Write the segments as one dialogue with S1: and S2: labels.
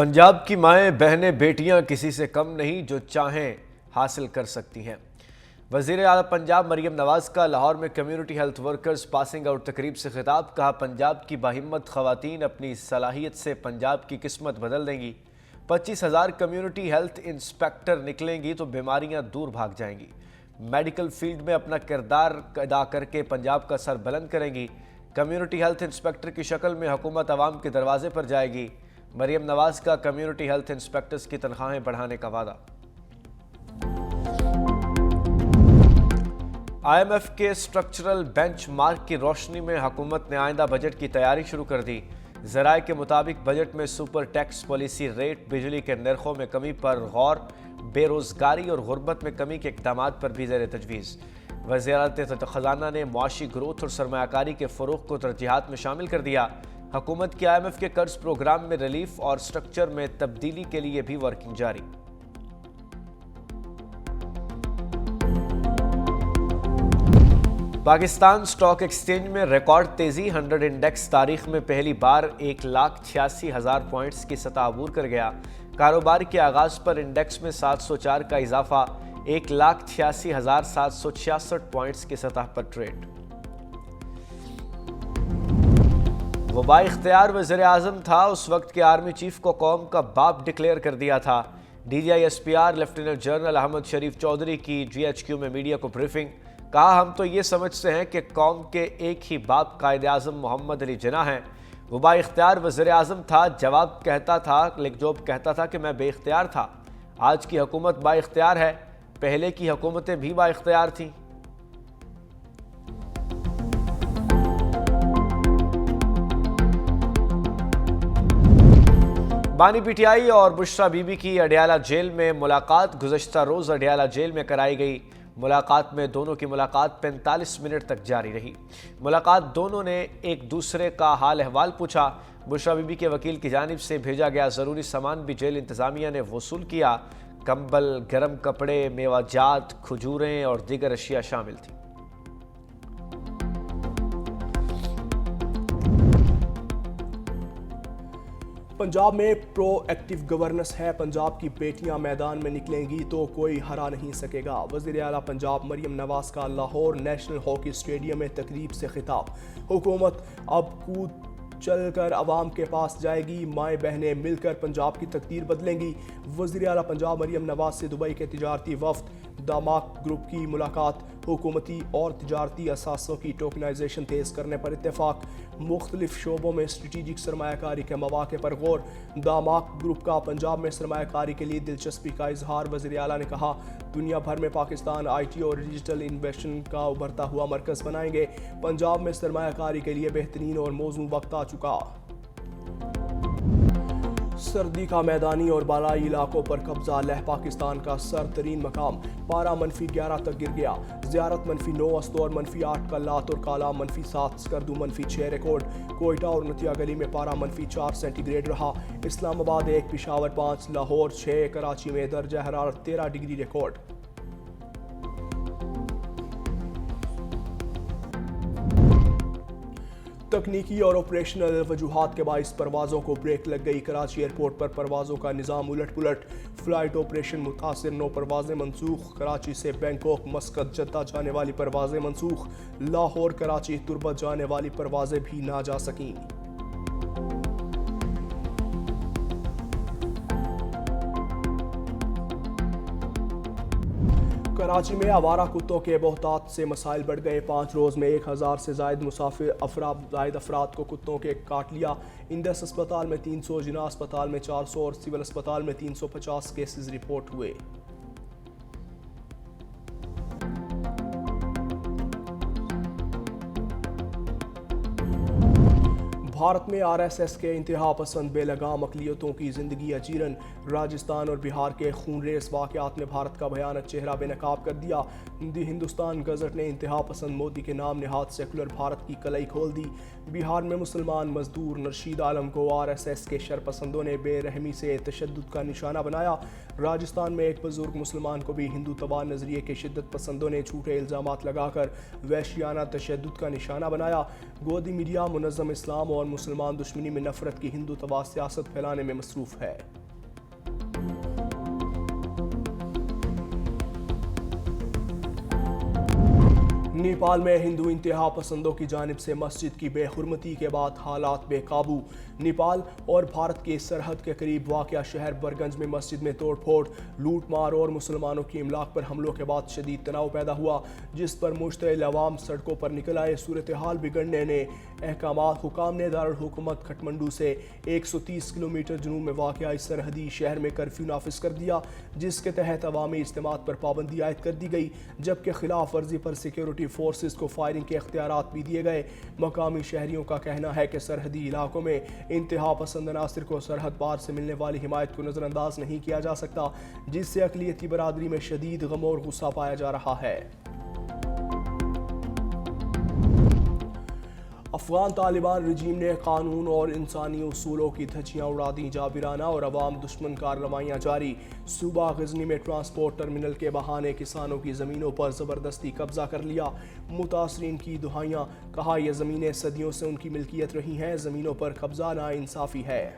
S1: پنجاب کی مائیں بہنیں بیٹیاں کسی سے کم نہیں، جو چاہیں حاصل کر سکتی ہیں۔ وزیر اعلیٰ پنجاب مریم نواز کا لاہور میں community health workers passing out تقریب سے خطاب۔ کہا، پنجاب کی باہمت خواتین اپنی صلاحیت سے پنجاب کی قسمت بدل دیں گی۔ 25,000 کمیونٹی ہیلتھ انسپیکٹر نکلیں گی تو بیماریاں دور بھاگ جائیں گی۔ میڈیکل فیلڈ میں اپنا کردار ادا کر کے پنجاب کا سر بلند کریں گی۔ کمیونٹی ہیلتھ انسپیکٹر کی شکل میں حکومت عوام کے دروازے پر جائے گی۔ مریم نواز کا کمیونٹی ہیلتھ انسپیکٹرز کی تنخواہیں بڑھانے کا وعدہ۔ آئی ایم ایف کے سٹرکچرل بینچ مارک کی روشنی میں حکومت نے آئندہ بجٹ کی تیاری شروع کر دی۔ ذرائع کے مطابق بجٹ میں سپر ٹیکس پالیسی ریٹ، بجلی کے نرخوں میں کمی پر غور، بے روزگاری اور غربت میں کمی کے اقدامات پر بھی زیر تجویز۔ وزارت خزانہ نے معاشی گروتھ اور سرمایہ کاری کے فروغ کو ترجیحات میں شامل کر دیا۔ حکومت کی آئی ایم ایف کے قرض پروگرام میں ریلیف اور سٹرکچر میں تبدیلی کے لیے بھی ورکنگ جاری۔ پاکستان سٹاک ایکسچینج میں ریکارڈ تیزی، 100 انڈیکس تاریخ میں پہلی بار 1,86,000 پوائنٹس کی سطح عبور کر گیا۔ کاروبار کے آغاز پر انڈیکس میں 704 کا اضافہ، 1,86,766 پوائنٹس کی سطح پر ٹریڈ۔ وہ با اختیار وزیر اعظم تھا، اس وقت کے آرمی چیف کو قوم کا باپ ڈکلیئر کر دیا تھا۔ D G I S P R lieutenant general Ahmed Sharif Chaudhry کی جی ایچ کیو میں میڈیا کو بریفنگ۔ کہا، ہم تو یہ سمجھتے ہیں کہ قوم کے ایک ہی باپ قائد اعظم محمد علی جناح ہیں۔ وہ با اختیار وزیر اعظم تھا، جواب کہتا تھا کہ میں بے اختیار تھا۔ آج کی حکومت با اختیار ہے، پہلے کی حکومتیں بھی با اختیار تھیں۔ بانی پی ٹی آئی اور بشرا بی بی کی اڈیالہ جیل میں ملاقات گزشتہ روز اڈیالہ جیل میں کرائی گئی۔ ملاقات میں دونوں کی ملاقات 45 منٹ تک جاری رہی۔ ملاقات دونوں نے ایک دوسرے کا حال احوال پوچھا۔ بشرا بی بی کے وکیل کی جانب سے بھیجا گیا ضروری سامان بھی جیل انتظامیہ نے وصول کیا۔ کمبل، گرم کپڑے، میوہ جات، کھجوریں اور دیگر اشیاء شامل تھیں۔
S2: پنجاب میں پرو ایکٹیو گورننس ہے، پنجاب کی بیٹیاں میدان میں نکلیں گی تو کوئی ہرا نہیں سکے گا۔ وزیر اعلیٰ پنجاب مریم نواز کا لاہور نیشنل ہاکی اسٹیڈیم میں تقریب سے خطاب۔ حکومت اب کود چل کر عوام کے پاس جائے گی، مائیں بہنیں مل کر پنجاب کی تقدیر بدلیں گی۔ وزیر اعلیٰ پنجاب مریم نواز سے دبئی کے تجارتی وفد داماک گروپ کی ملاقات، حکومتی اور تجارتی اثاثوں کی ٹوکنائزیشن تیز کرنے پر اتفاق، مختلف شعبوں میں اسٹریٹجک سرمایہ کاری کے مواقع پر غور۔ داماک گروپ کا پنجاب میں سرمایہ کاری کے لیے دلچسپی کا اظہار۔ وزیر اعلیٰ نے کہا، دنیا بھر میں پاکستان آئی ٹی اور ڈیجیٹل انویشن کا ابھرتا ہوا مرکز بنائیں گے۔ پنجاب میں سرمایہ کاری کے لیے بہترین اور موزوں وقت آ چکا۔ سردی کا میدانی اور بالائی علاقوں پر قبضہ، لہ پاکستان کا سر ترین مقام، پارہ -11 تک گر گیا۔ زیارت -9، استور -8 کا لات اور کالا -7، سکردو -6 ریکارڈ۔ کوئٹہ اور نتیا گلی میں پارہ -4 سینٹی گریڈ رہا۔ اسلام آباد 1، پشاور 5، لاہور 6، کراچی میں درجہ حرارت 13 ڈگری ریکارڈ۔ تکنیکی اور آپریشنل وجوہات کے باعث پروازوں کو بریک لگ گئی۔ کراچی ایئرپورٹ پر پروازوں کا نظام الٹ پلٹ، فلائٹ آپریشن متاثر، 9 پروازیں منسوخ۔ کراچی سے بینکاک، مسقط، جدہ جانے والی پروازیں منسوخ۔ لاہور کراچی تربت جانے والی پروازیں بھی نہ جا سکیں۔ کراچی میں آوارہ کتوں کے بہتات سے مسائل بڑھ گئے۔ 5 روز میں 1000 سے زائد افراد کو کتوں کے کاٹ لیا۔ انڈس اسپتال میں 300، جناح اسپتال میں 400 اور سول اسپتال میں 350 کیسز رپورٹ ہوئے۔ بھارت میں آر ایس ایس کے انتہا پسند بے لگام اقلیتوں کی زندگی اجیرن، راجستھان اور بہار کے خون ریز واقعات نے بھارت کا بھیانک چہرہ بے نقاب کر دیا۔ دی ہندوستان گزٹ نے انتہا پسند مودی کے نام نہاد سیکولر بھارت کی کلئی کھول دی۔ بہار میں مسلمان مزدور نرشید عالم کو آر ایس ایس کے شرپسندوں نے بے رحمی سے تشدد کا نشانہ بنایا۔ راجستھان میں ایک بزرگ مسلمان کو بھی ہندو تباہ نظریے کے شدت پسندوں نے جھوٹے الزامات لگا کر وحشیانہ تشدد کا نشانہ بنایا۔ گودی میڈیا منظم اسلام اور مسلمان دشمنی میں نفرت کی ہندو تباہ سیاست پھیلانے میں مصروف ہے۔ نیپال میں ہندو انتہا پسندوں کی جانب سے مسجد کی بے حرمتی کے بعد حالات بے قابو۔ نیپال اور بھارت کے سرحد کے قریب واقع شہر برگنج میں مسجد میں توڑ پھوڑ، لوٹ مار اور مسلمانوں کی املاک پر حملوں کے بعد شدید تناؤ پیدا ہوا، جس پر مشتعل عوام سڑکوں پر نکل آئے۔ صورتحال بگڑنے نے حکام نے دارالحکومت کھٹمنڈو سے 130 کلومیٹر جنوب میں واقع اس سرحدی شہر میں کرفیو نافذ کر دیا، جس کے تحت عوامی اجتماعات پر پابندی عائد کر دی گئی، جبکہ خلاف ورزی پر سیکیورٹی فورسز کو فائرنگ کے اختیارات بھی دیے گئے۔ مقامی شہریوں کا کہنا ہے کہ سرحدی علاقوں میں انتہا پسند عناصر کو سرحد پار سے ملنے والی حمایت کو نظر انداز نہیں کیا جا سکتا، جس سے اقلیتی برادری میں شدید غم اور غصہ پایا جا رہا ہے۔ افغان طالبان رجیم نے قانون اور انسانی اصولوں کی دھجیاں اڑا دیں، جابرانہ اور عوام دشمن کارروائیاں جاری۔ صوبہ غزنی میں ٹرانسپورٹ ٹرمینل کے بہانے کسانوں کی زمینوں پر زبردستی قبضہ کر لیا، متاثرین کی دہائیاں، کہا یہ زمینیں صدیوں سے ان کی ملکیت رہی ہیں، زمینوں پر قبضہ ناانصافی ہے۔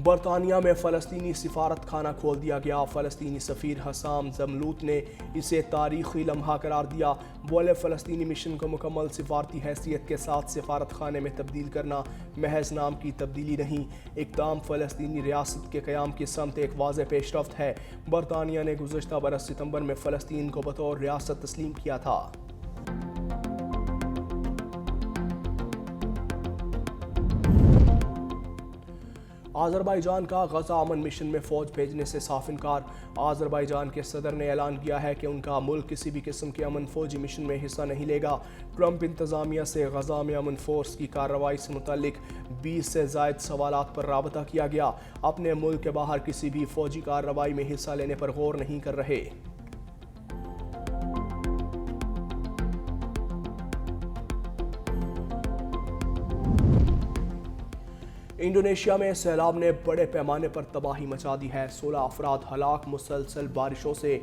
S2: برطانیہ میں فلسطینی سفارت خانہ کھول دیا گیا، فلسطینی سفیر حسام زملوت نے اسے تاریخی لمحہ قرار دیا۔ بولے فلسطینی مشن کو مکمل سفارتی حیثیت کے ساتھ سفارت خانے میں تبدیل کرنا محض نام کی تبدیلی نہیں، اقدام فلسطینی ریاست کے قیام کی سمت ایک واضح پیش رفت ہے۔ برطانیہ نے گزشتہ برس ستمبر میں فلسطین کو بطور ریاست تسلیم کیا تھا۔ آذربائیجان کا غزہ امن مشن میں فوج بھیجنے سے صاف انکار۔ آذربائیجان کے صدر نے اعلان کیا ہے کہ ان کا ملک کسی بھی قسم کے امن فوجی مشن میں حصہ نہیں لے گا۔ ٹرمپ انتظامیہ سے غزہ میں امن فورس کی کارروائی سے متعلق 20 سے زائد سوالات پر رابطہ کیا گیا۔ اپنے ملک کے باہر کسی بھی فوجی کارروائی میں حصہ لینے پر غور نہیں کر رہے۔ انڈونیشیا میں سیلاب نے بڑے پیمانے پر تباہی مچا دی ہے، 16 افراد ہلاک، مسلسل بارشوں سے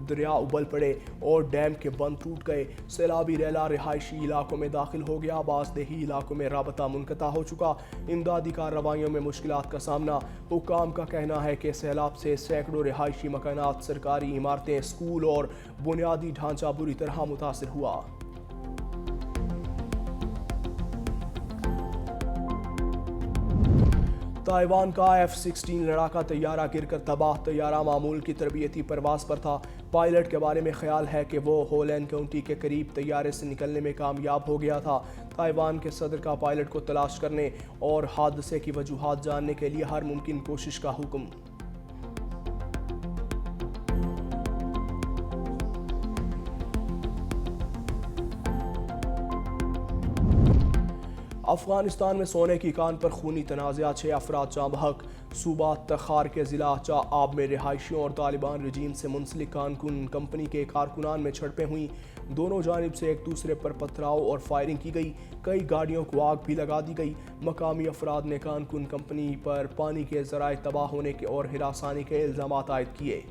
S2: دریا ابل پڑے اور ڈیم کے بند ٹوٹ گئے، سیلابی ریلا رہائشی علاقوں میں داخل ہو گیا، بعض دیہی علاقوں میں رابطہ منقطع ہو چکا، امدادی کارروائیوں میں مشکلات کا سامنا۔ حکام کا کہنا ہے کہ سیلاب سے سینکڑوں رہائشی مکانات، سرکاری عمارتیں، اسکول اور بنیادی ڈھانچہ بری طرح متاثر ہوا۔ تائیوان کا F-16 لڑاکا طیارہ گر کر تباہ، طیارہ معمول کی تربیتی پرواز پر تھا، پائلٹ کے بارے میں خیال ہے کہ وہ ہولین کاؤنٹی کے قریب طیارے سے نکلنے میں کامیاب ہو گیا تھا۔ تائیوان کے صدر کا پائلٹ کو تلاش کرنے اور حادثے کی وجوہات جاننے کے لیے ہر ممکن کوشش کا حکم۔ افغانستان میں سونے کی کان پر خونی تنازعہ، 6 افراد جاں بحق، صوبہ تخار کے ضلع چا آب میں رہائشیوں اور طالبان رجیم سے منسلک کانکن کمپنی کے کارکنان میں جھڑپیں ہوئیں، دونوں جانب سے ایک دوسرے پر پتھراؤ اور فائرنگ کی گئی، کئی گاڑیوں کو آگ بھی لگا دی گئی۔ مقامی افراد نے کانکن کمپنی پر پانی کے ذرائع تباہ ہونے کے اور ہراسانی کے الزامات عائد کیے۔